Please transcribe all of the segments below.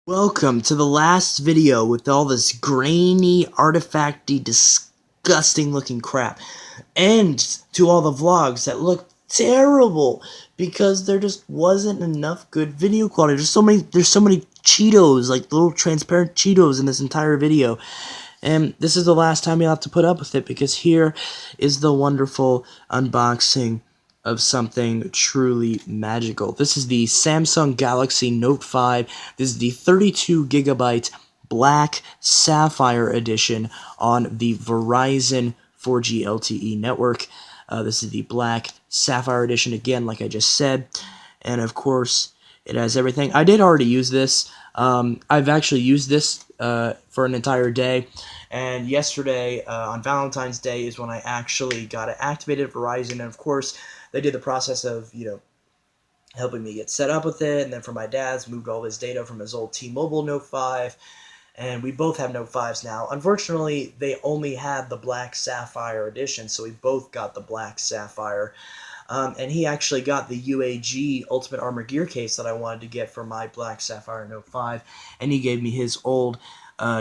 Welcome to the last video with all this grainy, artifacty, disgusting looking crap. And to all the vlogs that look terrible because there just wasn't enough good video quality. There's so many Cheetos, like little transparent Cheetos in this entire video. And this is the last time you'll have to put up with it because here is the wonderful unboxing of something truly magical. This is the Samsung Galaxy Note 5. This is the 32 gigabyte Black Sapphire edition on the Verizon 4G LTE network. This is the Black Sapphire edition again, like I just said. And of course, it has everything. I did already use this. I've actually used this for an entire day. And yesterday, on Valentine's Day, is when I actually got it activated at Verizon. And of course, they did the process of, helping me get set up with it. And then for my dad's, moved all his data from his old T-Mobile Note 5. And we both have Note 5s now. Unfortunately, they only had the Black Sapphire edition, so we both got the Black Sapphire. And he actually got the UAG Ultimate Armor Gear case that I wanted to get for my Black Sapphire Note 5. And he gave me his old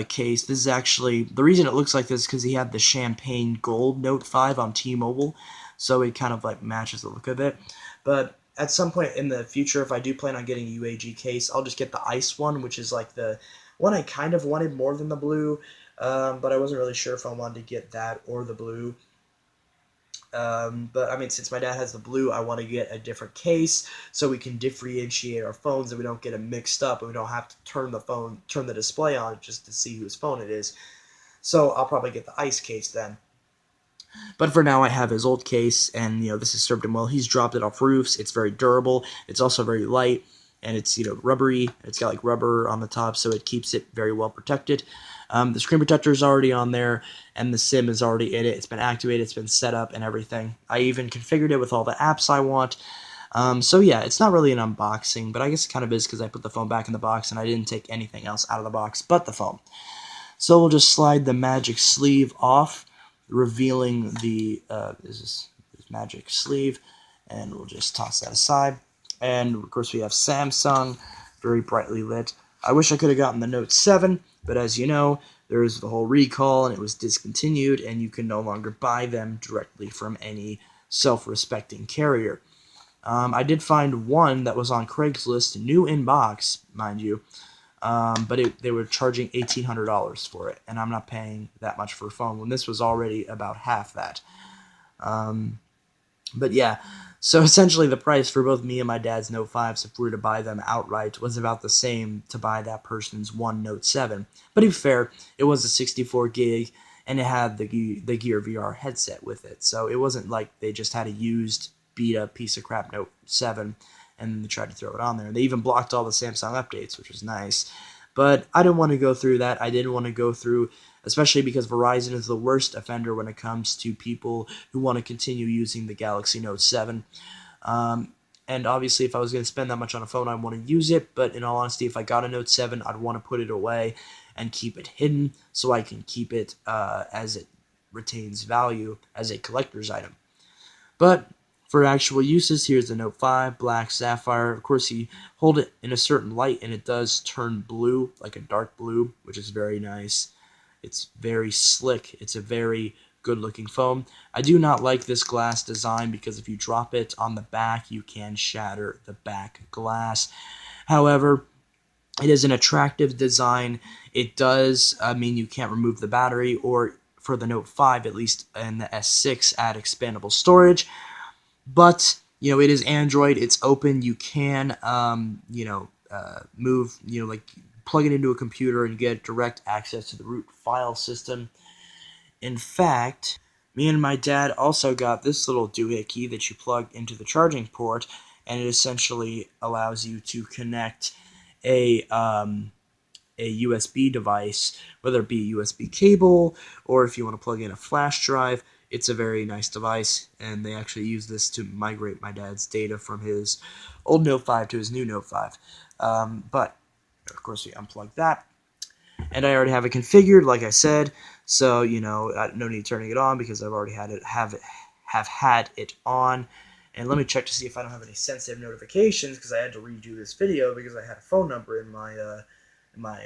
case. This is actually, the reason it looks like this is because he had the Champagne Gold Note 5 on T-Mobile. So it kind of like matches the look of it. But at some point in the future, if I do plan on getting a UAG case, I'll just get the ice one, which is like the one I kind of wanted more than the blue. But I wasn't really sure if I wanted to get that or the blue. But I mean, since my dad has the blue, I want to get a different case so we can differentiate our phones and we don't get them mixed up and we don't have to turn the display on just to see whose phone it is. So I'll probably get the ice case then. But for now, I have his old case, and this has served him well. He's dropped it off roofs. It's very durable. It's also very light, and it's rubbery. It's got like rubber on the top, so it keeps it very well protected. The screen protector is already on there, and the SIM is already in it. It's been activated. It's been set up and everything. I even configured it with all the apps I want. So yeah, it's not really an unboxing, but I guess it kind of is because I put the phone back in the box and I didn't take anything else out of the box but the phone. So we'll just slide the magic sleeve off, revealing the this magic sleeve, and we'll just toss that aside. And of course we have Samsung, very brightly lit. I wish I could have gotten the Note 7, but as you know, there was the whole recall and it was discontinued, and you can no longer buy them directly from any self-respecting carrier. I did find one that was on Craigslist, new in box, mind you, but they were charging $1,800 for it, and I'm not paying that much for a phone when this was already about half that. But yeah, so essentially the price for both me and my dad's Note 5s, if we were to buy them outright, was about the same to buy that person's one Note 7. But to be fair, it was a 64 gig, and it had the Gear VR headset with it, so it wasn't like they just had a used, beat-up piece of crap Note 7, and they tried to throw it on there. They even blocked all the Samsung updates, which was nice. But I didn't want to go through that. I didn't want to go through, especially because Verizon is the worst offender when it comes to people who want to continue using the Galaxy Note 7. And obviously, if I was going to spend that much on a phone, I'd want to use it. But in all honesty, if I got a Note 7, I'd want to put it away and keep it hidden so I can keep it as it retains value as a collector's item. But for actual uses, here's the Note 5, Black Sapphire. Of course, you hold it in a certain light, and it does turn blue, like a dark blue, which is very nice. It's very slick. It's a very good-looking phone. I do not like this glass design because if you drop it on the back, you can shatter the back glass. However, it is an attractive design. It does mean you can't remove the battery, or for the Note 5, at least in the S6, add expandable storage. But, it is Android, it's open, you can, move, like plug it into a computer and get direct access to the root file system. In fact, me and my dad also got this little doohickey that you plug into the charging port, and it essentially allows you to connect a USB device, whether it be a USB cable, or if you want to plug in a flash drive. It's a very nice device, and they actually use this to migrate my dad's data from his old Note 5 to his new Note 5. But, of course, we unplug that. And I already have it configured, like I said, so, no need turning it on because I've already had it on. And let me check to see if I don't have any sensitive notifications, because I had to redo this video because I had a phone number in my in my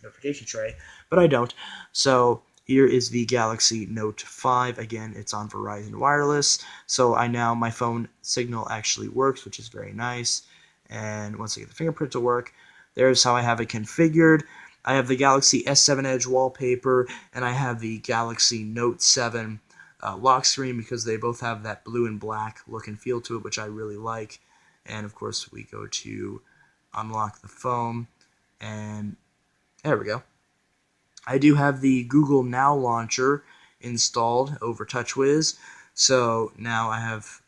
notification tray, but I don't. So here is the Galaxy Note 5. Again, it's on Verizon Wireless, so my phone signal actually works, which is very nice. And once I get the fingerprint to work, there's how I have it configured. I have the Galaxy S7 Edge wallpaper, and I have the Galaxy Note 7 lock screen because they both have that blue and black look and feel to it, which I really like. And of course, we go to unlock the phone, and there we go. I do have the Google Now launcher installed over TouchWiz, so now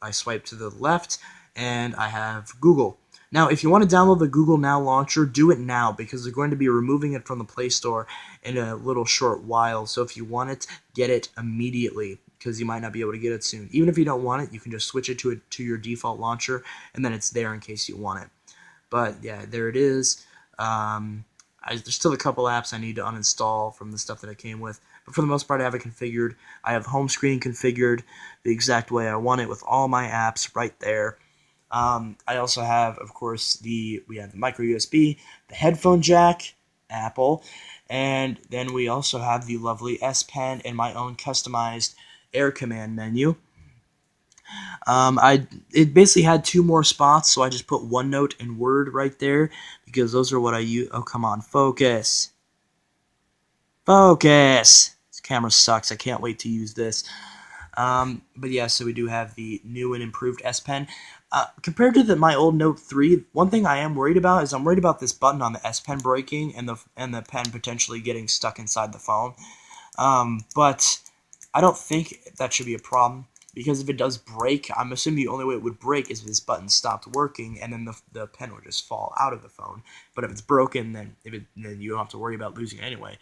I swipe to the left, and I have Google. Now, if you want to download the Google Now launcher, do it now because they're going to be removing it from the Play Store in a little short while. So if you want it, get it immediately because you might not be able to get it soon. Even if you don't want it, you can just switch it to your default launcher, and then it's there in case you want it. But yeah, there it is. There's still a couple apps I need to uninstall from the stuff that it came with. But for the most part, I have it configured. I have home screen configured the exact way I want it with all my apps right there. I also have, of course, we have the micro USB, the headphone jack, Apple, and then we also have the lovely S Pen and my own customized Air Command menu. It basically had 2 more spots, so I just put OneNote and Word right there because those are what I use. Oh, come on, focus. Focus! This camera sucks. I can't wait to use this. But yeah, so we do have the new and improved S Pen. Compared to my old Note 3, one thing I am worried about is I'm worried about this button on the S Pen breaking and the pen potentially getting stuck inside the phone. But I don't think that should be a problem because if it does break, I'm assuming the only way it would break is if this button stopped working and then the pen would just fall out of the phone. But if it's broken, then then you don't have to worry about losing it anyway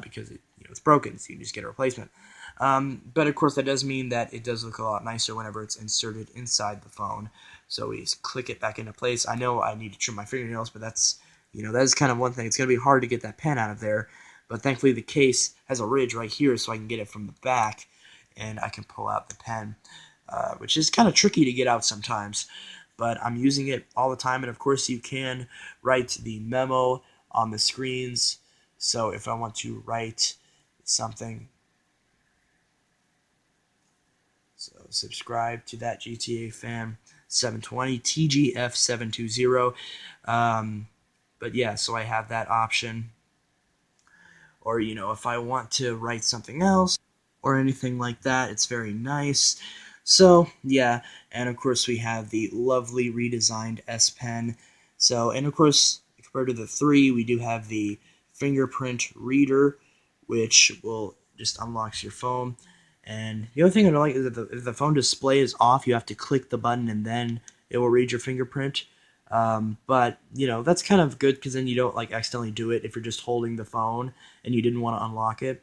because it's broken, so you can just get a replacement. But of course, that does mean that it does look a lot nicer whenever it's inserted inside the phone. So we just click it back into place. I know I need to trim my fingernails, but that's that is kind of one thing. It's going to be hard to get that pen out of there. But thankfully, the case has a ridge right here, so I can get it from the back, and I can pull out the pen, which is kind of tricky to get out sometimes. But I'm using it all the time, and of course, you can write the memo on the screens. So if I want to write something, so subscribe to that GTA fan 720 TGF 720. But yeah, so I have that option. Or if I want to write something else or anything like that, it's very nice. So yeah, and of course we have the lovely redesigned S Pen. So, and of course, compared to the 3, we do have the fingerprint reader, which will just unlocks your phone. And the other thing I like is that if the phone display is off, you have to click the button and then it will read your fingerprint. But that's kind of good because then you don't accidentally do it if you're just holding the phone and you didn't want to unlock it.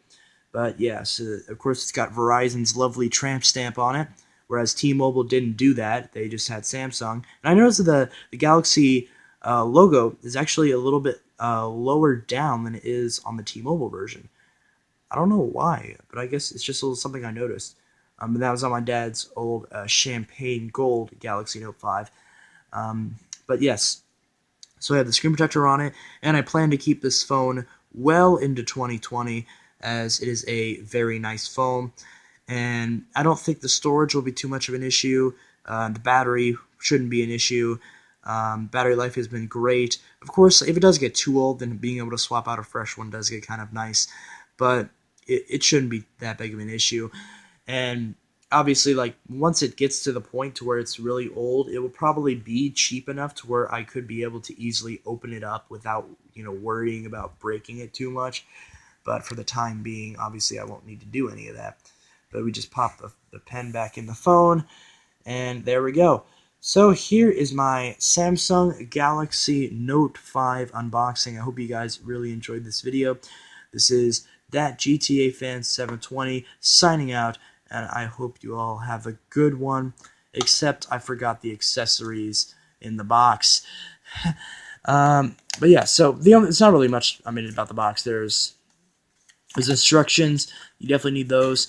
But yeah, so of course it's got Verizon's lovely tramp stamp on it, whereas T-Mobile didn't do that. They just had Samsung. And I noticed that the Galaxy logo is actually a little bit lower down than it is on the T-Mobile version. I don't know why, but I guess it's just a little something I noticed. And that was on my dad's old champagne gold Galaxy Note 5. But yes, so I have the screen protector on it, and I plan to keep this phone well into 2020 as it is a very nice phone. And I don't think the storage will be too much of an issue. The battery shouldn't be an issue. Battery life has been great. Of course, if it does get too old, then being able to swap out a fresh one does get kind of nice. But it shouldn't be that big of an issue. And obviously, once it gets to the point to where it's really old, it will probably be cheap enough to where I could be able to easily open it up without worrying about breaking it too much. But for the time being, obviously I won't need to do any of that. But we just pop the pen back in the phone, and there we go. So here is my Samsung Galaxy Note 5 unboxing. I hope you guys really enjoyed this video. This is that GTA fan 720 signing out, and I hope you all have a good one, except I forgot the accessories in the box. But yeah, so it's not really much about the box. There's instructions. You definitely need those.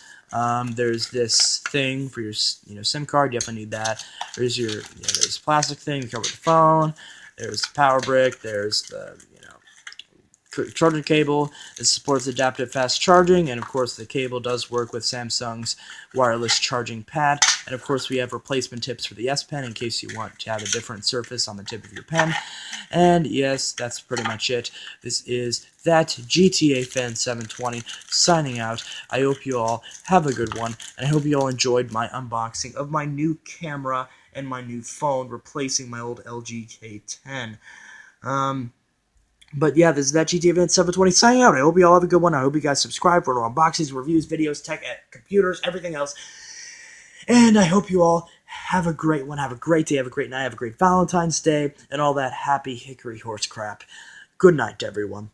There's this thing for your SIM card. You definitely need that. There's there's plastic thing to cover the phone. There's the power brick. There's the charging cable. It supports adaptive fast charging, and of course the cable does work with Samsung's wireless charging pad. And of course we have replacement tips for the S Pen in case you want to have a different surface on the tip of your pen. And yes, that's pretty much it. This is that GTA Fan 720 signing out. I hope you all have a good one, and I hope you all enjoyed my unboxing of my new camera and my new phone, replacing my old LG K10. But yeah, this is that GTA Fan 720 signing out. I hope you all have a good one. I hope you guys subscribe for unboxings, reviews, videos, tech, computers, everything else. And I hope you all have a great one. Have a great day. Have a great night. Have a great Valentine's Day. And all that happy hickory horse crap. Good night, everyone.